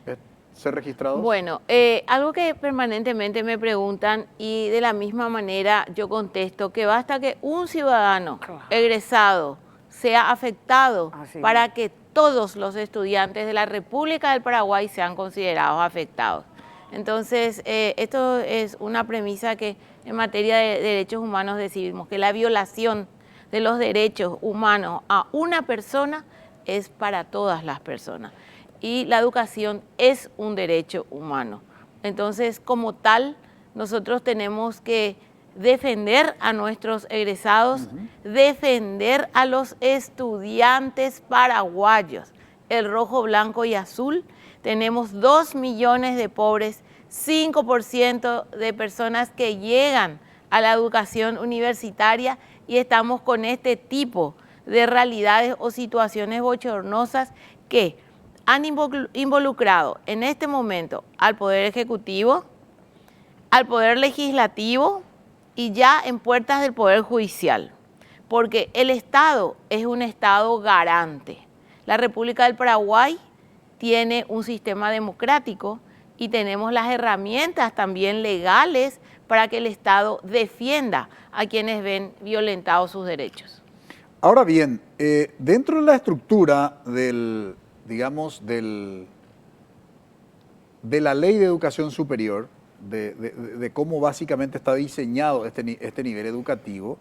Speaker 2: ser registrados?
Speaker 4: Bueno, algo que permanentemente me preguntan y de la misma manera yo contesto que basta que un ciudadano egresado sea afectado para que todos los estudiantes de la República del Paraguay sean considerados afectados. Entonces, esto es una premisa que en materia de derechos humanos decimos que la violación de los derechos humanos a una persona es para todas las personas. Y la educación es un derecho humano. Entonces, como tal, nosotros tenemos que defender a nuestros egresados, defender a los estudiantes paraguayos. El rojo, blanco y azul, tenemos 2 millones de pobres, 5% de personas que llegan a la educación universitaria y estamos con este tipo de realidades o situaciones bochornosas que han involucrado en este momento al Poder Ejecutivo, al Poder Legislativo y ya en puertas del Poder Judicial, porque el Estado es un Estado garante. La República del Paraguay tiene un sistema democrático y tenemos las herramientas también legales para que el Estado defienda a quienes ven violentados sus derechos.
Speaker 2: Ahora bien, dentro de la estructura de la Ley de Educación Superior, de cómo básicamente está diseñado este nivel educativo,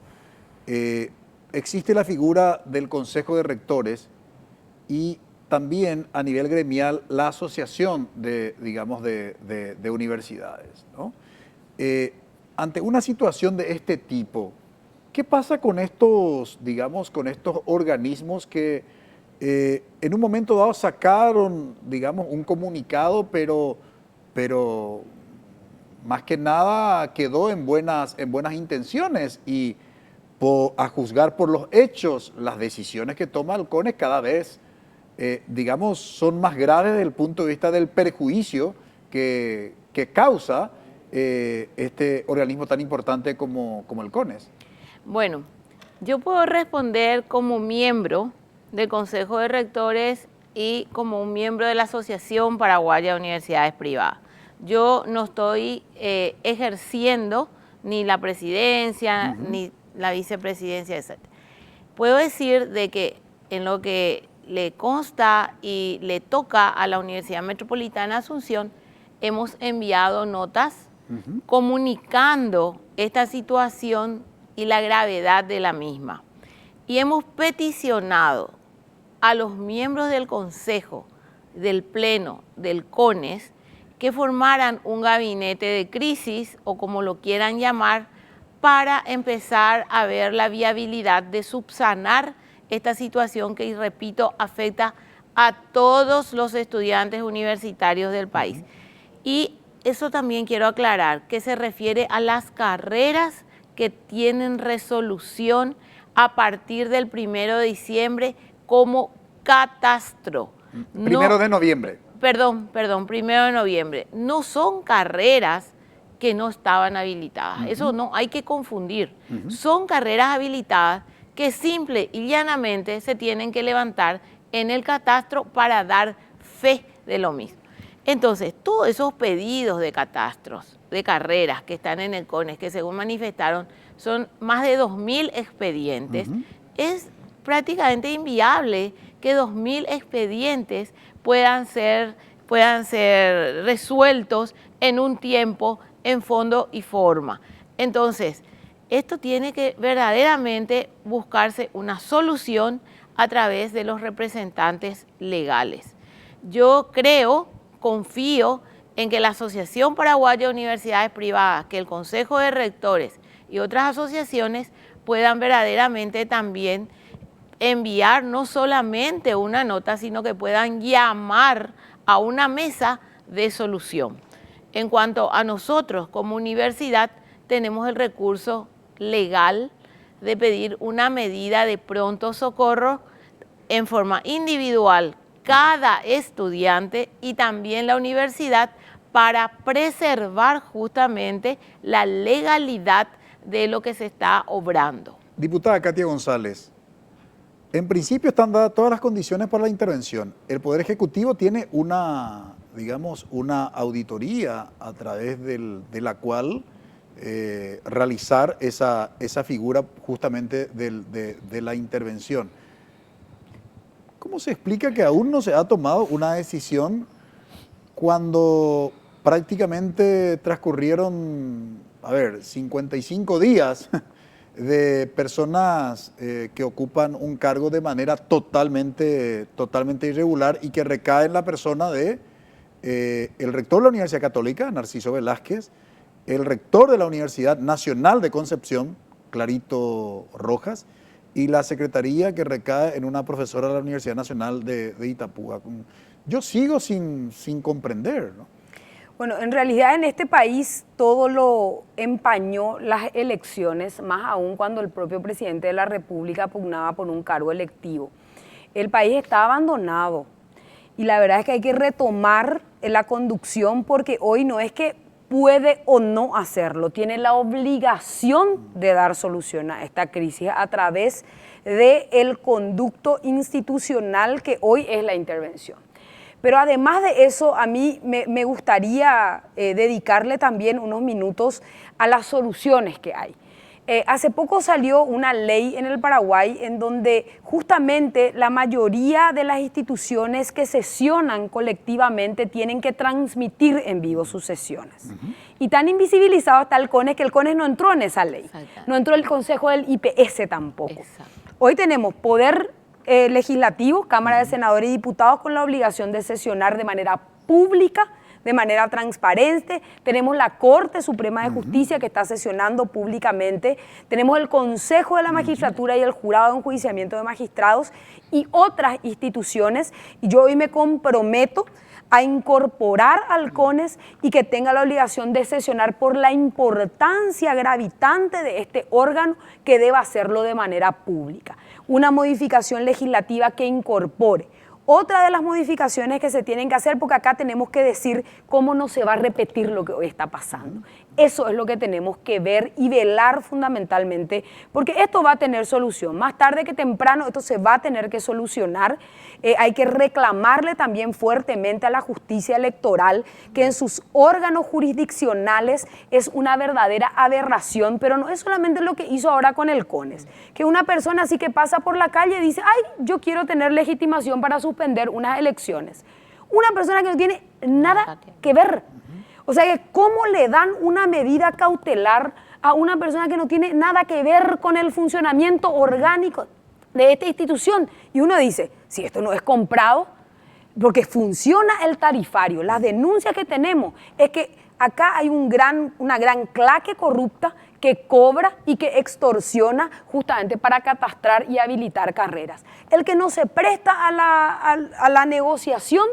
Speaker 2: existe la figura del Consejo de Rectores y también a nivel gremial la Asociación de Universidades, ¿no? Ante una situación de este tipo, ¿qué pasa con estos organismos que en un momento dado sacaron, un comunicado, pero más que nada quedó en buenas intenciones y a juzgar por los hechos, las decisiones que toma el CONES cada vez, son más graves desde el punto de vista del perjuicio que causa este organismo tan importante como el CONES?
Speaker 4: Bueno, yo puedo responder como miembro del Consejo de Rectores y como un miembro de la Asociación Paraguaya de Universidades Privadas. Yo no estoy ejerciendo ni la presidencia, ni la vicepresidencia, etc. Puedo decir de que en lo que le consta y le toca a la Universidad Metropolitana de Asunción, hemos enviado notas comunicando esta situación y la gravedad de la misma. Y hemos peticionado a los miembros del Consejo, del Pleno, del CONES, que formaran un gabinete de crisis, o como lo quieran llamar, para empezar a ver la viabilidad de subsanar esta situación que, y repito, afecta a todos los estudiantes universitarios del país. Y eso también quiero aclarar, que se refiere a las carreras que tienen resolución a partir del 1 de diciembre como catastro.
Speaker 2: Primero de noviembre.
Speaker 4: Perdón, 1 de noviembre. No son carreras que no estaban habilitadas. Eso no hay que confundir. Son carreras habilitadas que simple y llanamente se tienen que levantar en el catastro para dar fe de lo mismo. Entonces, todos esos pedidos de catastros, de carreras que están en el CONES, que según manifestaron son más de 2.000 expedientes, es prácticamente inviable que 2.000 expedientes puedan ser resueltos en un tiempo en fondo y forma. Entonces, esto tiene que verdaderamente buscarse una solución a través de los representantes legales. Yo creo, confío en que la Asociación Paraguaya de Universidades Privadas, que el Consejo de Rectores y otras asociaciones puedan verdaderamente también enviar no solamente una nota, sino que puedan llamar a una mesa de solución. En cuanto a nosotros como universidad, tenemos el recurso legal de pedir una medida de pronto socorro en forma individual, cada estudiante y también la universidad, para preservar justamente la legalidad de lo que se está obrando.
Speaker 2: Diputada Katia González, en principio están dadas todas las condiciones para la intervención. El Poder Ejecutivo tiene una, digamos, una auditoría a través de la cual realizar esa figura justamente de la intervención. ¿Cómo se explica que aún no se ha tomado una decisión cuando prácticamente transcurrieron, 55 días de personas que ocupan un cargo de manera totalmente irregular y que recae en la persona de el rector de la Universidad Católica, Narciso Velázquez, el rector de la Universidad Nacional de Concepción, Clarito Rojas, y la secretaría que recae en una profesora de la Universidad Nacional de Itapúa? Yo sigo sin comprender, ¿no?
Speaker 3: Bueno, en realidad en este país todo lo empañó las elecciones, más aún cuando el propio presidente de la República pugnaba por un cargo electivo. El país está abandonado y la verdad es que hay que retomar la conducción, porque hoy no es que puede o no hacerlo, tiene la obligación de dar solución a esta crisis a través del conducto institucional que hoy es la intervención. Pero además de eso, a mí me gustaría dedicarle también unos minutos a las soluciones que hay. Hace poco salió una ley en el Paraguay en donde justamente la mayoría de las instituciones que sesionan colectivamente tienen que transmitir en vivo sus sesiones. Y tan invisibilizado está el CONES que el CONES no entró en esa ley. No entró el Consejo del IPS tampoco. Hoy tenemos poder legislativo, Cámara de Senadores y Diputados, con la obligación de sesionar de manera pública, de manera transparente. Tenemos la Corte Suprema de Justicia que está sesionando públicamente. Tenemos el Consejo de la Magistratura y el Jurado de Enjuiciamiento de Magistrados y otras instituciones. Y yo hoy me comprometo a incorporar al CONES y que tenga la obligación de sesionar por la importancia gravitante de este órgano, que deba hacerlo de manera pública. Una modificación legislativa que incorpore. Otra de las modificaciones que se tienen que hacer, porque acá tenemos que decir cómo no se va a repetir lo que hoy está pasando. Eso es lo que tenemos que ver y velar fundamentalmente, porque esto va a tener solución. Más tarde que temprano esto se va a tener que solucionar. Hay que reclamarle también fuertemente a la justicia electoral que en sus órganos jurisdiccionales es una verdadera aberración, pero no es solamente lo que hizo ahora con el CONES, que una persona así que pasa por la calle dice, ay, yo quiero tener legitimación para suspender unas elecciones. Una persona que no tiene nada que ver. O sea, que ¿cómo le dan una medida cautelar a una persona que no tiene nada que ver con el funcionamiento orgánico de esta institución? Y uno dice, si esto no es comprado, porque funciona el tarifario. Las denuncias que tenemos es que acá hay una gran claque corrupta que cobra y que extorsiona justamente para catastrar y habilitar carreras. El que no se presta a la negociación,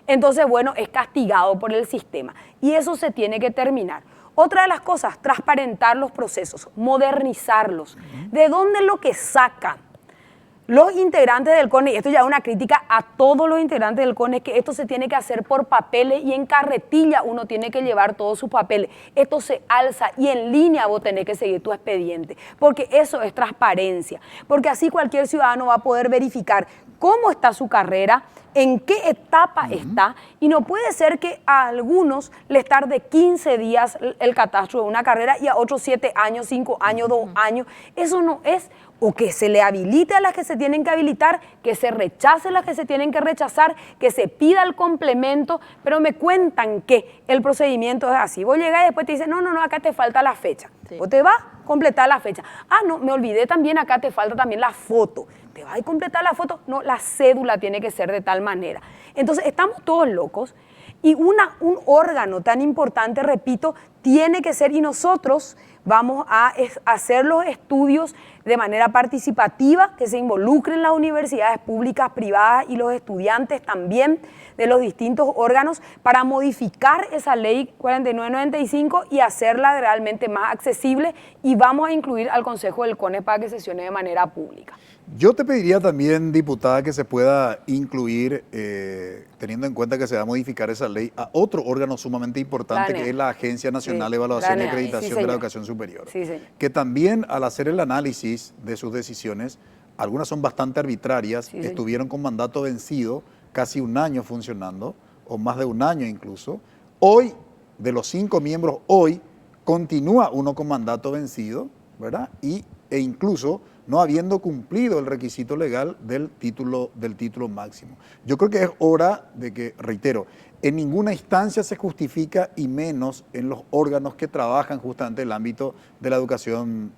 Speaker 3: entonces, bueno, es castigado por el sistema. Y eso se tiene que terminar. Otra de las cosas, transparentar los procesos, modernizarlos. ¿De dónde lo que sacan los integrantes del CONES? Esto ya es una crítica a todos los integrantes del CONES, que esto se tiene que hacer por papeles y en carretilla uno tiene que llevar todos sus papeles. Esto se alza y en línea vos tenés que seguir tu expediente, porque eso es transparencia. Porque así cualquier ciudadano va a poder verificar cómo está su carrera, en qué etapa está, y no puede ser que a algunos les tarde 15 días el catastro de una carrera y a otros 7 años, 5 años, 2 años. Eso no es, o que se le habilite a las que se tienen que habilitar, que se rechace a las que se tienen que rechazar, que se pida el complemento, pero me cuentan que el procedimiento es así. Vos llegás y después te dicen, no, acá te falta la fecha.
Speaker 4: Sí.
Speaker 3: Vos te vas a completar la fecha. Ah, no, me olvidé también, acá te falta también la foto. ¿Te vas a completar la foto? No, la cédula tiene que ser de tal manera. Entonces, estamos todos locos y un órgano tan importante, repito, tiene que ser, y nosotros vamos a hacer los estudios de manera participativa, que se involucren las universidades públicas, privadas y los estudiantes también de los distintos órganos para modificar esa ley 4995 y hacerla realmente más accesible, y vamos a incluir al Consejo del CONES para que sesione de manera pública.
Speaker 2: Yo te pediría también, diputada, que se pueda incluir, teniendo en cuenta que se va a modificar esa ley, a otro órgano sumamente importante, que es la Agencia Nacional de Evaluación y Acreditación de la Educación Superior.
Speaker 3: Sí, señor.
Speaker 2: Que también, al hacer el análisis de sus decisiones, algunas son bastante arbitrarias,
Speaker 3: Sí,
Speaker 2: estuvieron con mandato vencido, casi un año funcionando, o más de un año incluso. Hoy, de los 5 miembros, hoy continúa uno con mandato vencido, ¿verdad? E incluso no habiendo cumplido el requisito legal del título máximo. Yo creo que es hora de que, reitero, en ninguna instancia se justifica, y menos en los órganos que trabajan justamente en el ámbito de la educación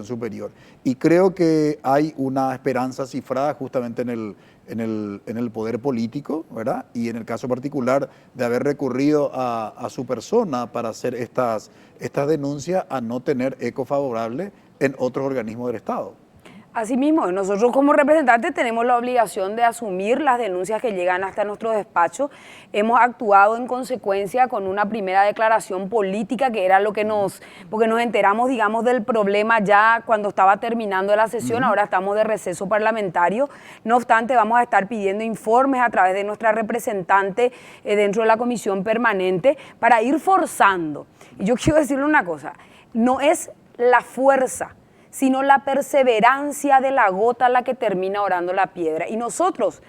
Speaker 2: superior. Y creo que hay una esperanza cifrada justamente en el poder político, ¿verdad? Y en el caso particular de haber recurrido a su persona para hacer estas denuncias, a no tener eco favorable en otros organismos del Estado.
Speaker 3: Asimismo, nosotros como representantes tenemos la obligación de asumir las denuncias que llegan hasta nuestro despacho. Hemos actuado en consecuencia con una primera declaración política, que era lo que porque nos enteramos, digamos, del problema ya cuando estaba terminando la sesión. Ahora estamos de receso parlamentario. No obstante, vamos a estar pidiendo informes a través de nuestra representante dentro de la comisión permanente para ir forzando. Y yo quiero decirle una cosa, no es la fuerza, sino la perseverancia de la gota la que termina orando la piedra. Y nosotros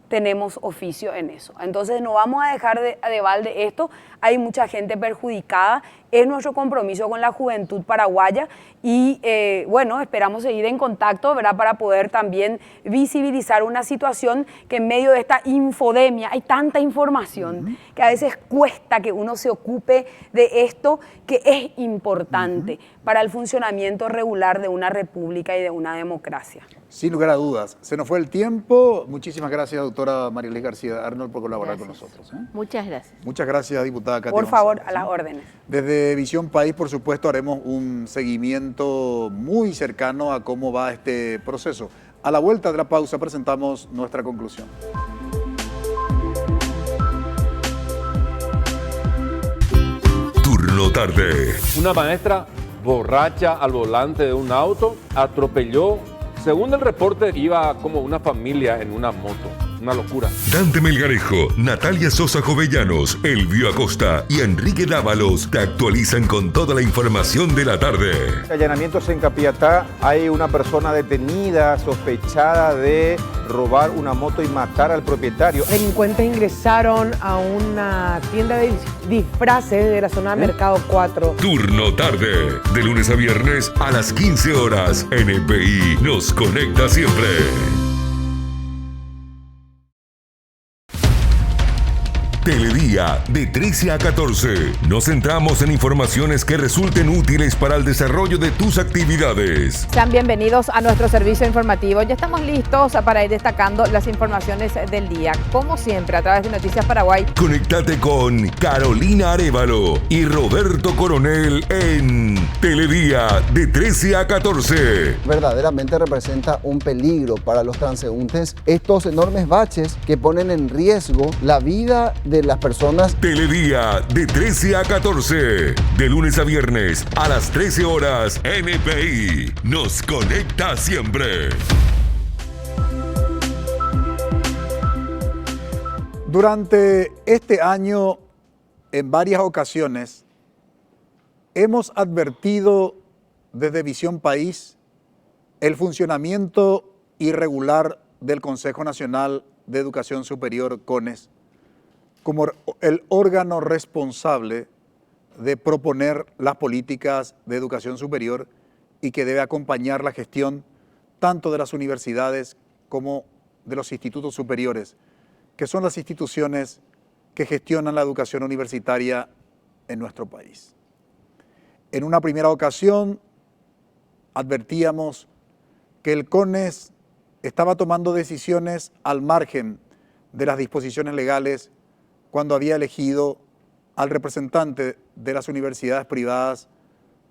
Speaker 3: tenemos oficio en eso. Entonces no vamos a dejar de balde esto. Hay mucha gente perjudicada. Es nuestro compromiso con la juventud paraguaya y bueno, esperamos seguir en contacto, ¿verdad?, para poder también visibilizar una situación que en medio de esta infodemia hay tanta información que a veces cuesta que uno se ocupe de esto que es importante para el funcionamiento regular de una república y de una democracia.
Speaker 2: Sin lugar a dudas. Se nos fue el tiempo. Muchísimas gracias, doctora Marielys García Arnold, por colaborar con nosotros.
Speaker 4: Muchas gracias.
Speaker 2: Muchas gracias, diputada Katia
Speaker 3: Por favor,
Speaker 2: González,
Speaker 3: a las órdenes.
Speaker 2: Desde Visión País, por supuesto, haremos un seguimiento muy cercano a cómo va este proceso. A la vuelta de la pausa presentamos nuestra conclusión.
Speaker 7: Turno tarde.
Speaker 8: Una maestra borracha al volante de un auto atropelló. Según el reporte, iba como una familia en una moto. Una locura.
Speaker 7: Dante Melgarejo, Natalia Sosa Jovellanos, Elvio Acosta y Enrique Dávalos te actualizan con toda la información de la tarde.
Speaker 10: Allanamientos en Capiatá, hay una persona detenida sospechada de robar una moto y matar al propietario.
Speaker 11: Delincuentes ingresaron a una tienda de disfraces de la zona de Mercado 4.
Speaker 7: Turno tarde, de lunes a viernes a las 15 horas. NPI nos conecta siempre. Teledía, de 13 a 14. Nos centramos en informaciones que resulten útiles para el desarrollo de tus actividades.
Speaker 12: Sean bienvenidos a nuestro servicio informativo. Ya estamos listos para ir destacando las informaciones del día. Como siempre, a través de Noticias Paraguay.
Speaker 7: Conéctate con Carolina Arévalo y Roberto Coronel en Teledía, de 13 a 14.
Speaker 13: Verdaderamente representa un peligro para los transeúntes estos enormes baches que ponen en riesgo la vida de las personas.
Speaker 7: Teledía, de 13 a 14. De lunes a viernes a las 13 horas. NPI nos conecta siempre.
Speaker 2: Durante este año, en varias ocasiones, hemos advertido desde Visión País el funcionamiento irregular del Consejo Nacional de Educación Superior, CONES, como el órgano responsable de proponer las políticas de educación superior y que debe acompañar la gestión tanto de las universidades como de los institutos superiores, que son las instituciones que gestionan la educación universitaria en nuestro país. En una primera ocasión advertíamos que el CONES estaba tomando decisiones al margen de las disposiciones legales cuando había elegido al representante de las universidades privadas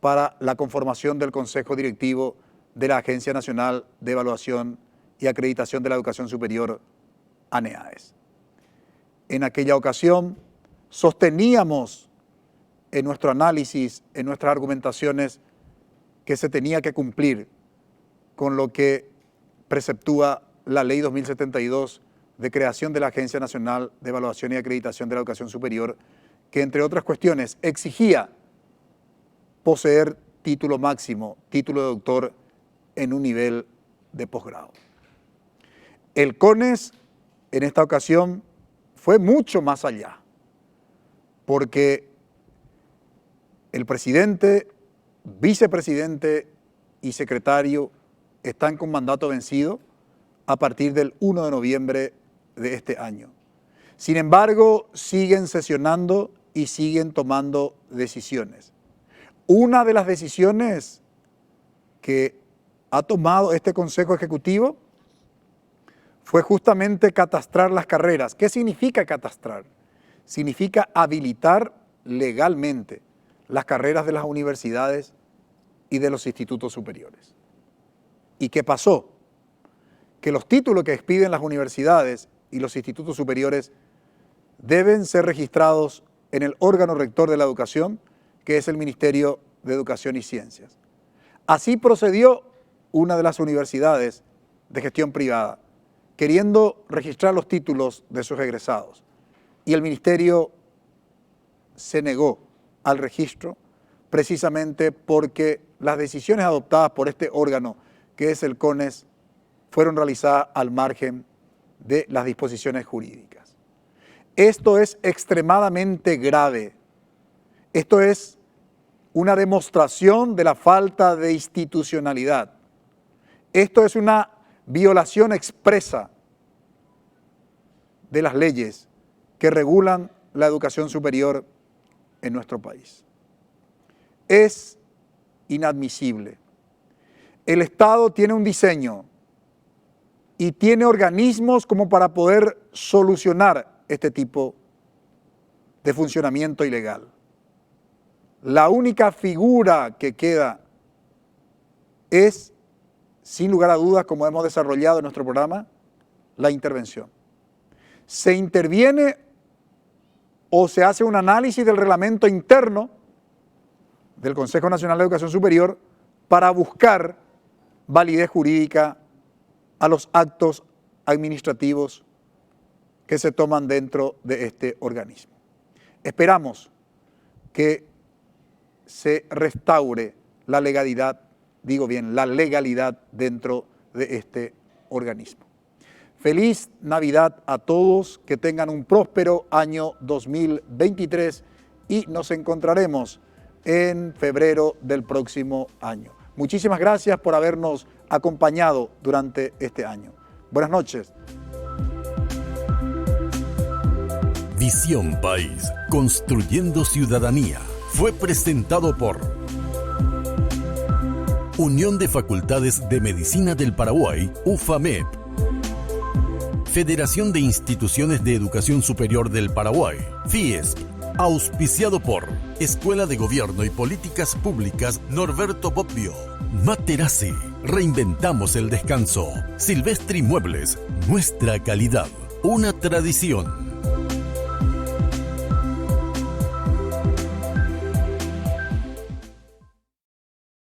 Speaker 2: para la conformación del Consejo Directivo de la Agencia Nacional de Evaluación y Acreditación de la Educación Superior, ANEAES. En aquella ocasión sosteníamos en nuestro análisis, en nuestras argumentaciones, que se tenía que cumplir con lo que preceptúa la Ley 2072 de creación de la Agencia Nacional de Evaluación y Acreditación de la Educación Superior, que entre otras cuestiones exigía poseer título máximo, título de doctor en un nivel de posgrado. El CONES en esta ocasión fue mucho más allá, porque el presidente, vicepresidente y secretario están con mandato vencido a partir del 1 de noviembre de este año. Sin embargo, siguen sesionando y siguen tomando decisiones. Una de las decisiones que ha tomado este Consejo Ejecutivo fue justamente catastrar las carreras. ¿Qué significa catastrar? Significa habilitar legalmente las carreras de las universidades y de los institutos superiores. ¿Y qué pasó? Que los títulos que expiden las universidades y los institutos superiores deben ser registrados en el órgano rector de la educación, que es el Ministerio de Educación y Ciencias. Así procedió una de las universidades de gestión privada, queriendo registrar los títulos de sus egresados. Y el Ministerio se negó al registro precisamente porque las decisiones adoptadas por este órgano, que es el CONES, fueron realizadas al margen de las disposiciones jurídicas. Esto es extremadamente grave. Esto es una demostración de la falta de institucionalidad. Esto es una violación expresa de las leyes que regulan la educación superior en nuestro país. Es inadmisible. El Estado tiene un diseño y tiene organismos como para poder solucionar este tipo de funcionamiento ilegal. La única figura que queda es, sin lugar a dudas, como hemos desarrollado en nuestro programa, la intervención. Se interviene o se hace un análisis del reglamento interno del Consejo Nacional de Educación Superior para buscar validez jurídica a los actos administrativos que se toman dentro de este organismo. Esperamos que se restaure la legalidad, digo bien, la legalidad dentro de este organismo. Feliz Navidad a todos, que tengan un próspero año 2023 y nos encontraremos en febrero del próximo año. Muchísimas gracias por habernos acompañado durante este año. Buenas noches.
Speaker 1: Visión País, construyendo ciudadanía. Fue presentado por Unión de Facultades de Medicina del Paraguay, UFAMEP. Federación de Instituciones de Educación Superior del Paraguay, FIESP. Auspiciado por Escuela de Gobierno y Políticas Públicas Norberto Bobbio. Materazzi, reinventamos el descanso. Silvestri Muebles, nuestra calidad, una tradición.